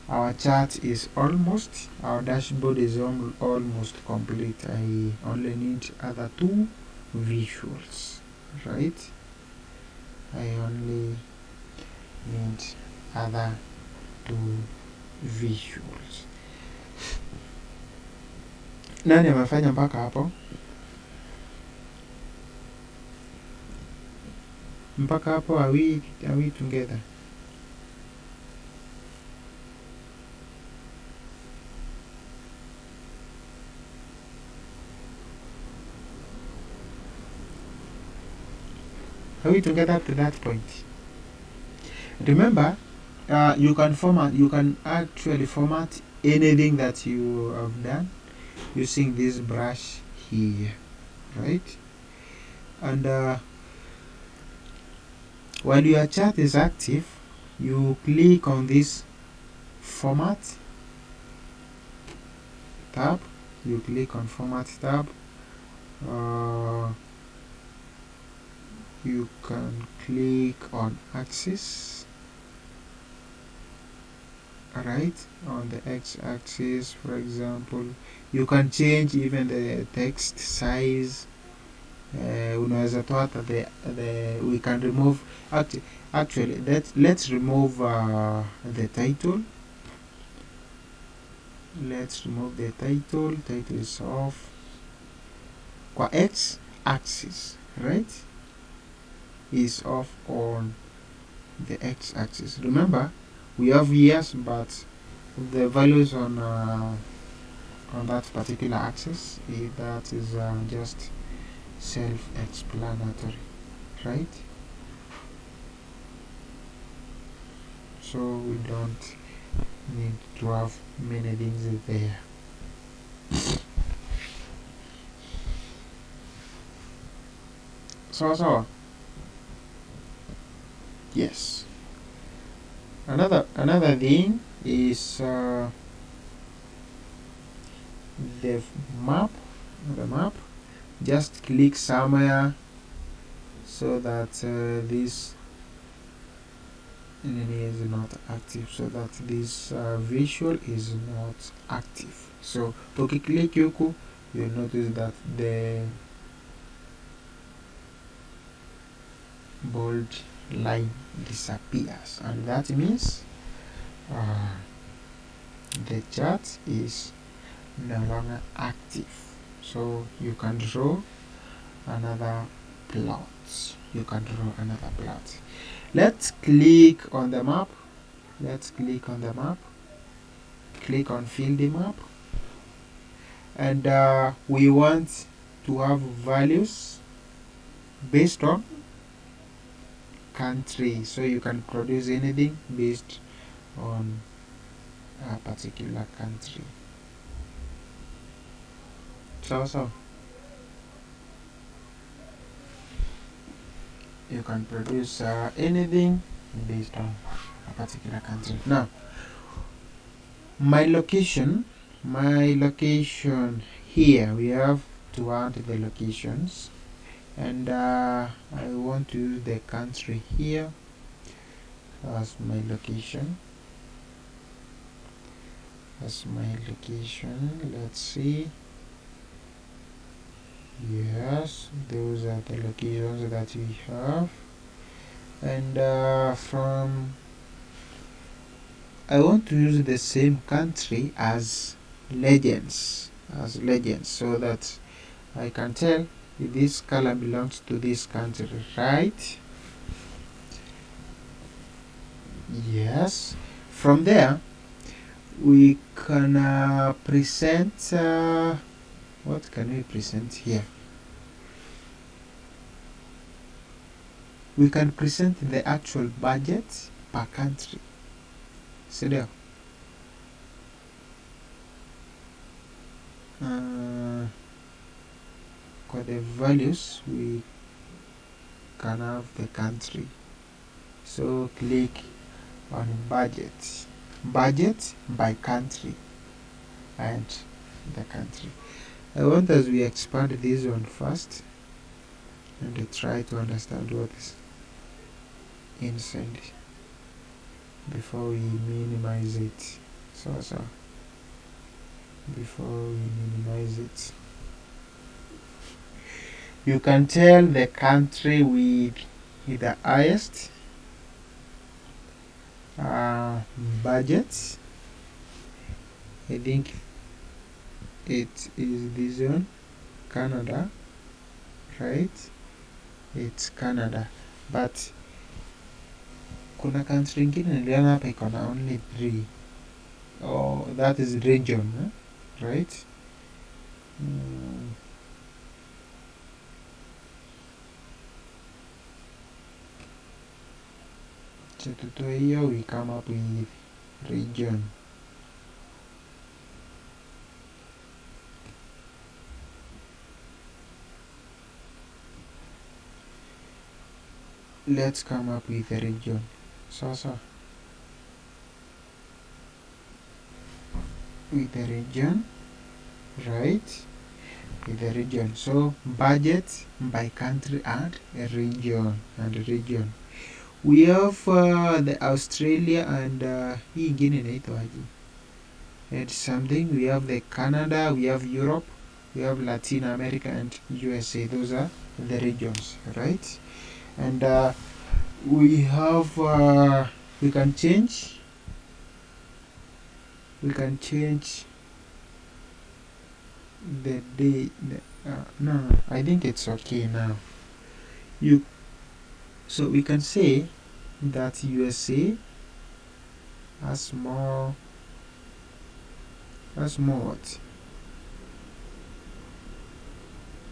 A: our chart is almost, our dashboard is almost complete. I only need other two visuals, right? I only need other two visuals. Nani amefanya mpaka hapo? Mpaka hapo are we together? Are we together up to that point? Remember, you can actually format anything that you have done using this brush here, right? And while your chart is active, you click on this format tab. You click on format tab. You can click on axis, right? On the x-axis, for example, you can change even the text size. Unaweza toa hata we can remove actually let's remove the title. Let's remove the title. Title is off. Kwa x-axis, right? Is off on the x-axis. Remember, we have years, but the values on that particular axis, that is just self-explanatory, right? So we don't need to have many things there. So yes. Another thing is the map. Just click somewhere so that this enemy is not active, so that this visual is not active. So click huku, you'll notice that the bold line disappears, and that means the chart is no longer active. So you can draw another plot. Let's click on the map. Click on fill the map, and we want to have values based on country, so you can produce anything based on a particular country. So you can produce anything based on a particular country. Now, my location here, we have to add the locations, and I want to use the country here as my location. Let's see. Yes, those are the locations that we have, and I want to use the same country as legends, so that I can tell if this color belongs to this country, right? Yes. From there, we can present. What can we present here? We can present the actual budget per country. See there. For the values, we can have the country. So click on budget by country, and the country. I want as we expand this one first and try to understand what is inside before we minimize it. Before we minimize it, you can tell the country with the highest budget. I think it is this one, Canada, right? It's Canada. but kuna country ingine niliona hapa iko na only 3. Oh, that is region, right? So tutoe hiyo, we come up with region. Let's come up with a region. So with a region, right? With a region. So budget by country and a region We have the Australia and hii ingine inaitwaje? It's something. We have the Canada, we have Europe, we have Latin America and USA. Those are the regions, right? And we have we can change the day. No, I think it's okay now. So we can say that USA has more what?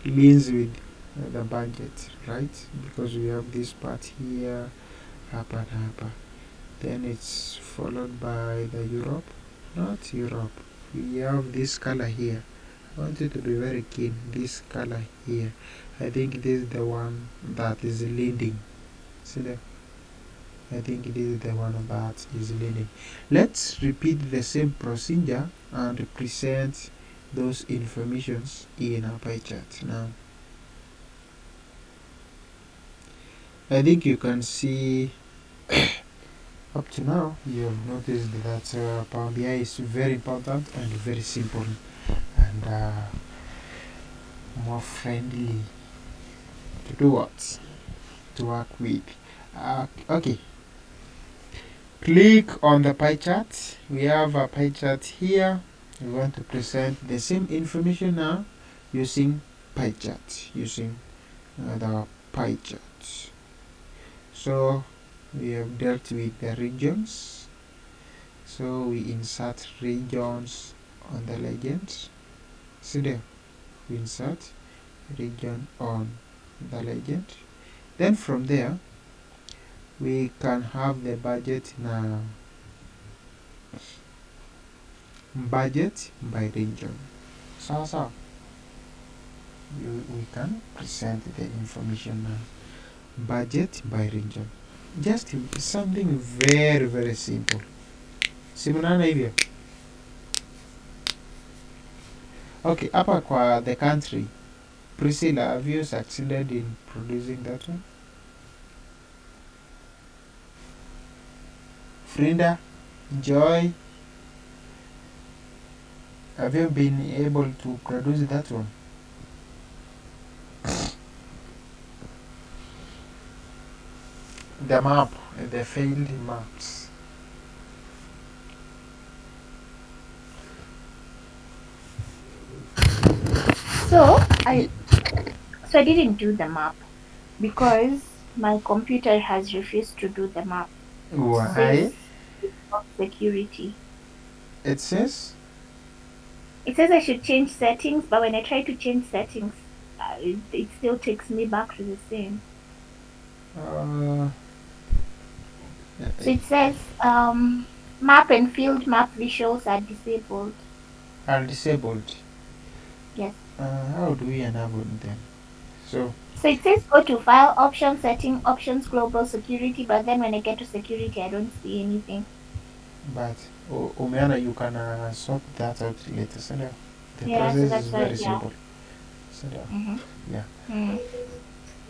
A: Leans with the budget, right? Because we have this part here, hapa. Then it's followed by the Europe. Not Europe. We have this color here. I want you to be very keen. This color here. I think this is the one that is leading. See there? I think this is the one that is leading. Let's repeat the same procedure and present those informations in a pie chart. Now, I think you can see up to now you have noticed that Power BI is very important and very simple and more friendly to do what? To work with. Okay. Click on the pie chart. We have a pie chart here. We want to present the same information now using pie chart. Using the pie chart. So we have dealt with the regions. So we insert regions on the legend. See there. We insert region on the legend. Then from there we can have the budget now. Budget by region. So we can present the information now. Budget by region. Just something very, very simple. Simunaona hivyo? Okay, hapa kwa the country. Priscilla, have you succeeded in producing that one? Frinda, Joy, have you been able to produce that one? The map, the failed maps.
C: So I didn't do the map because my computer has refused to do the map.
A: Why?
C: Says security.
A: It says?
C: It says I should change settings, but when I try to change settings, it still takes me back to the same. So it says map and field map visuals are disabled.
A: Are disabled?
C: Yes.
A: How do we enable them? So
C: it says go to file, options, setting, options, global security, but then when I get to security, I don't see anything.
A: But Umeana, you can sort that out later. So the
C: Yeah, so
A: process
C: that's
A: is
C: why,
A: very
C: yeah.
A: simple. So yeah.
C: Mm.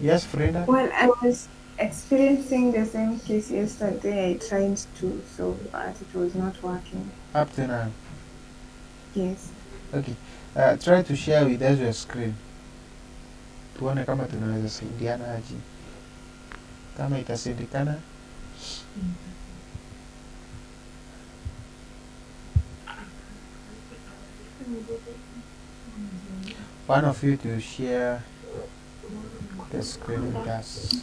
A: Yes, Freda?
D: Well, I was experiencing the same case yesterday. I tried to solve, but it was not working.
A: Up to now.
D: Yes.
A: Okay. Try to share with us your screen. Tuone kama tunaweza saidiana aje. Kama itasindikana. One of you to share the screen with us.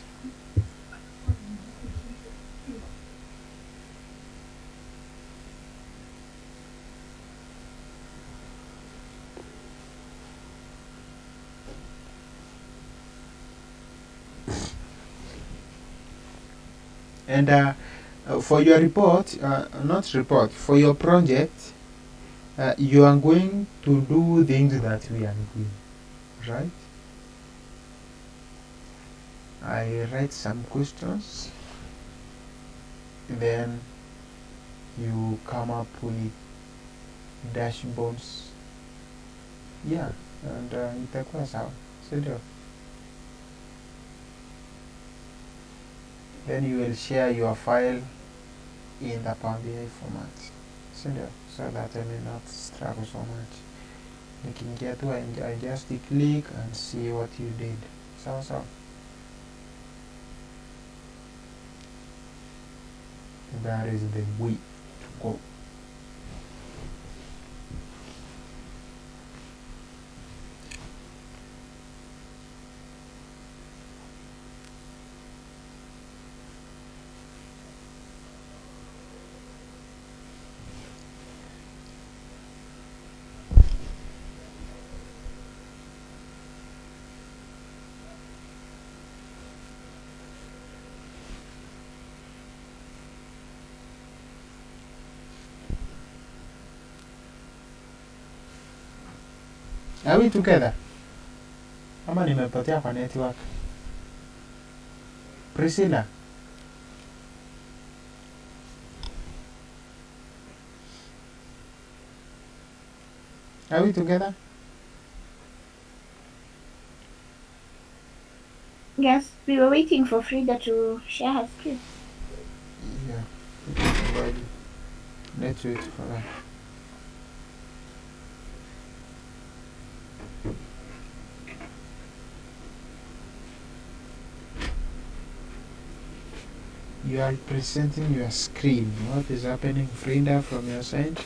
A: And for your report, not report, for your project, you are going to do things that we are doing, right? I write some questions, then you come up with dashboards. Yeah, and itakuwa sawa, si ndio? Then you will share your file in the Power BI format, si ndio? So that I may not struggle so much. Nikiingia tu I just click and see what you did. Sawa sawa. That is the way to go. Are we together? Ama nimepotea kwa network? Priscilla? Are we together?
C: Yes, we were waiting for Frida to share her screen.
A: Yeah. Let's wait for that. You are presenting your screen. What is happening, Frida, from your side?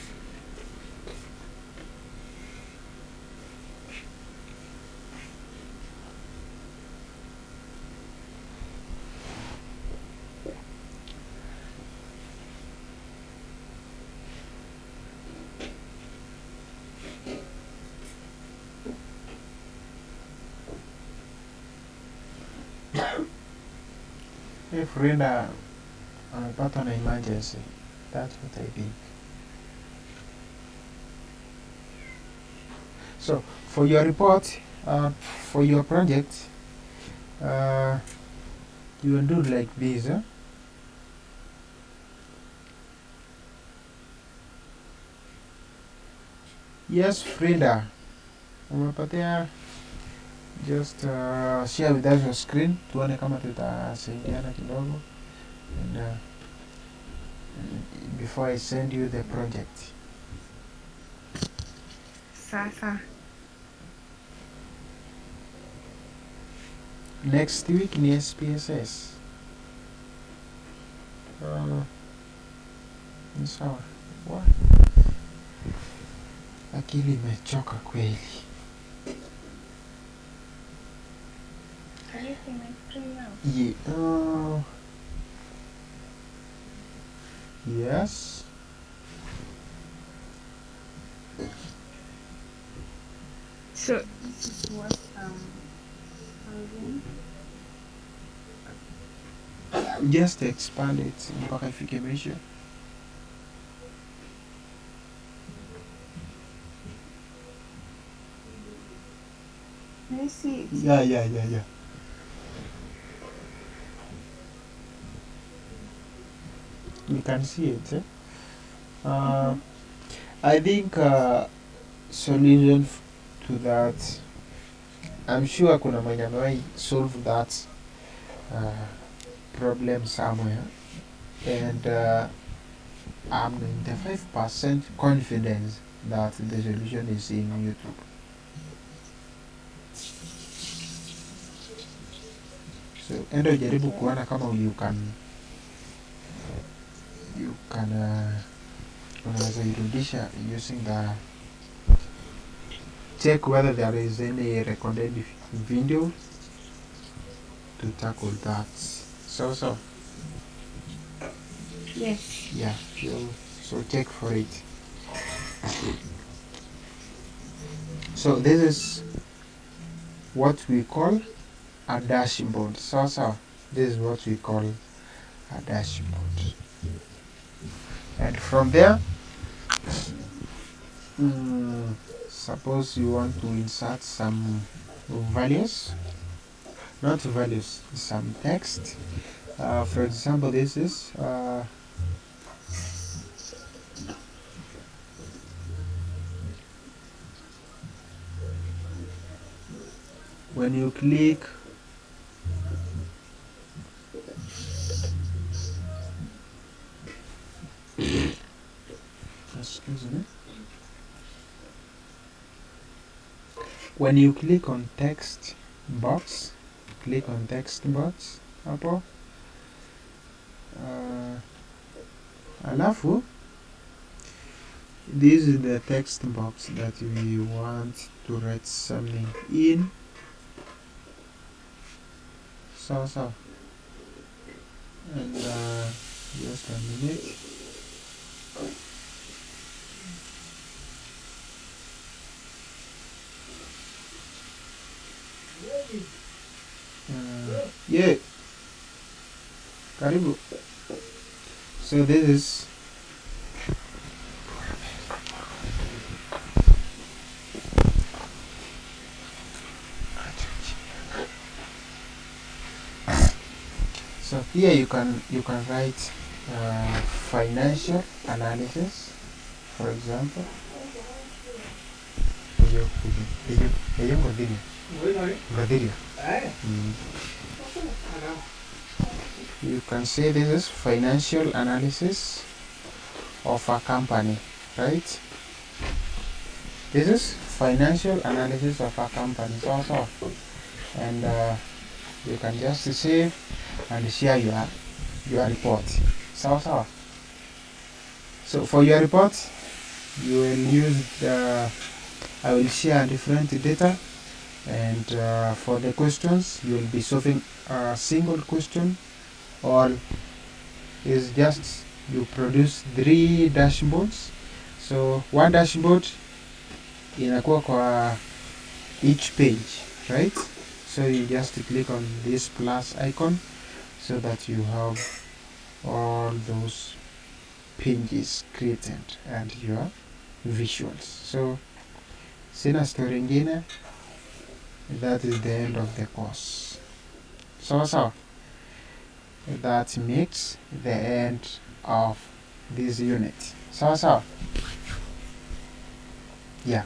A: Hey, Frida, amepatwa na emergency. That's what I think. So, for your report, for your project, you will do like this. Yes, Frida, umepatia. Just share with us your screen, tuone kama tutasaidiana kidogo. And before I send you the project.
D: Sasa.
A: Next week ni SPSS. Ni sawa. Akili imechoka kweli.
C: Can you see my screen now?
A: Yeah. Yes.
D: So
B: This is what
A: Just expand it mpaka ifike mwisho.
D: can you see it?
A: Yeah. We can see it. I think solution to that, I'm sure kuna mwenye amewahi solve that problem somewhere, and I'm 95% confident that the solution is in YouTube. So enda ujaribu kuona kama you can unaweza irudisha using the, check whether there is any recorded video to tackle that. So
C: Yes.
A: yeah, so check for it. So this is what we call a dashboard. So this is what we call a dashboard. And from there, suppose you want to insert some values, not values, some text. For example, this is when you click excuse me, when you click on text box, hapo alafu this is the text box that we want to write something in. So and just a minute. Yeah, karibu. So this is so here you can write financial analysis, for example. You can say this is financial analysis of a company, right? This is financial analysis of a company, so and you can just save and share your report. So for your report, you will use the I will share different data, and for the questions you will be solving a single question, or is just you produce 3 dashboards. So one dashboard inakuwa kwa each page, right? So you just click on this plus icon so that you have all those pages created and your visuals. So sina story ingine, that is the end of the course. So that makes the end of this unit. So yeah.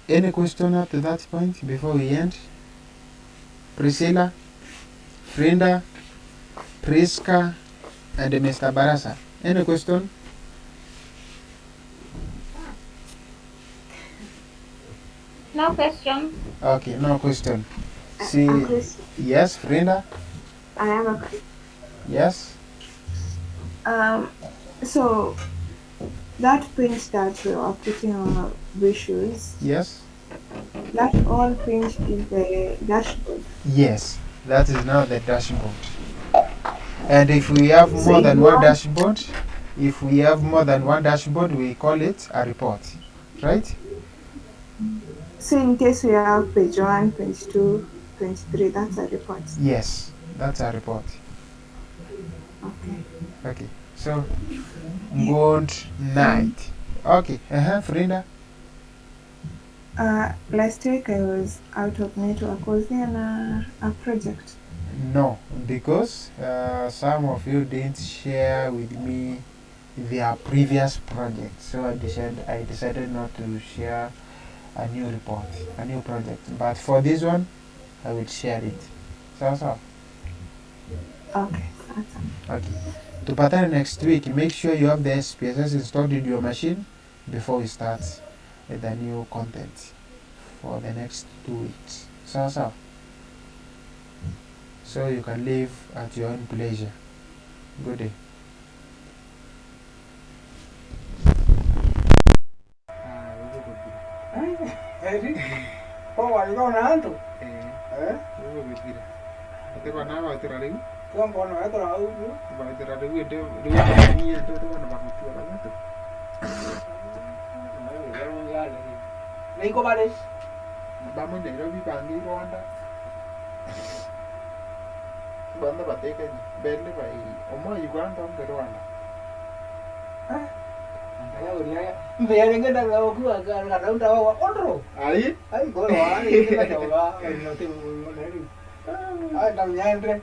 A: Any question up to that point before we end? Priscilla, Frida, Priska, and Mr. Barasa. Any question?
C: No question.
A: Okay, no question. See,
D: Chris,
A: yes, Frida?
D: I have a question.
A: Yes?
D: So that print that we are putting on our visuals,
A: Yes?
D: that all print is the dashboard.
A: Yes, that is now the dashboard. And if we have
D: So
A: more
D: if
A: than
D: you
A: one
D: want-
A: dashboard, we call it a report, right?
D: So in case we have page 1, page 2, page 3, that's a report.
A: Yes, that's a report.
D: Okay.
A: Okay, so good night. Okay, Frida?
D: Last week I was out of network. Was there a project?
A: No, because some of you didn't share with me their previous project, so I decided not to share a new project. But for this one, I will share it. So.
D: Okay. That's
A: Okay. Tupatane next week. Make sure you have the SPSS installed in your machine before we start the new content for the next 2 weeks. So you can live at your own pleasure. Good day.
E: Kok walikuwa na antu?
A: Atiko na wa tirari.
E: Kwa mkono wako na au?
A: Ba tirari ndio ni ndio na bakutua na mtu.
E: Na iko bale.
A: Ba mo Nairobi bangi Rwanda. banda bateka belle bai omo Uganda on Rwanda.
E: Kaya uliaya. Mbele ngenda ngao kwa kana utawa ondro.
A: Ai
E: Ai kwa wale ngenda kwa. Ai ndio. Ai tamnyandre.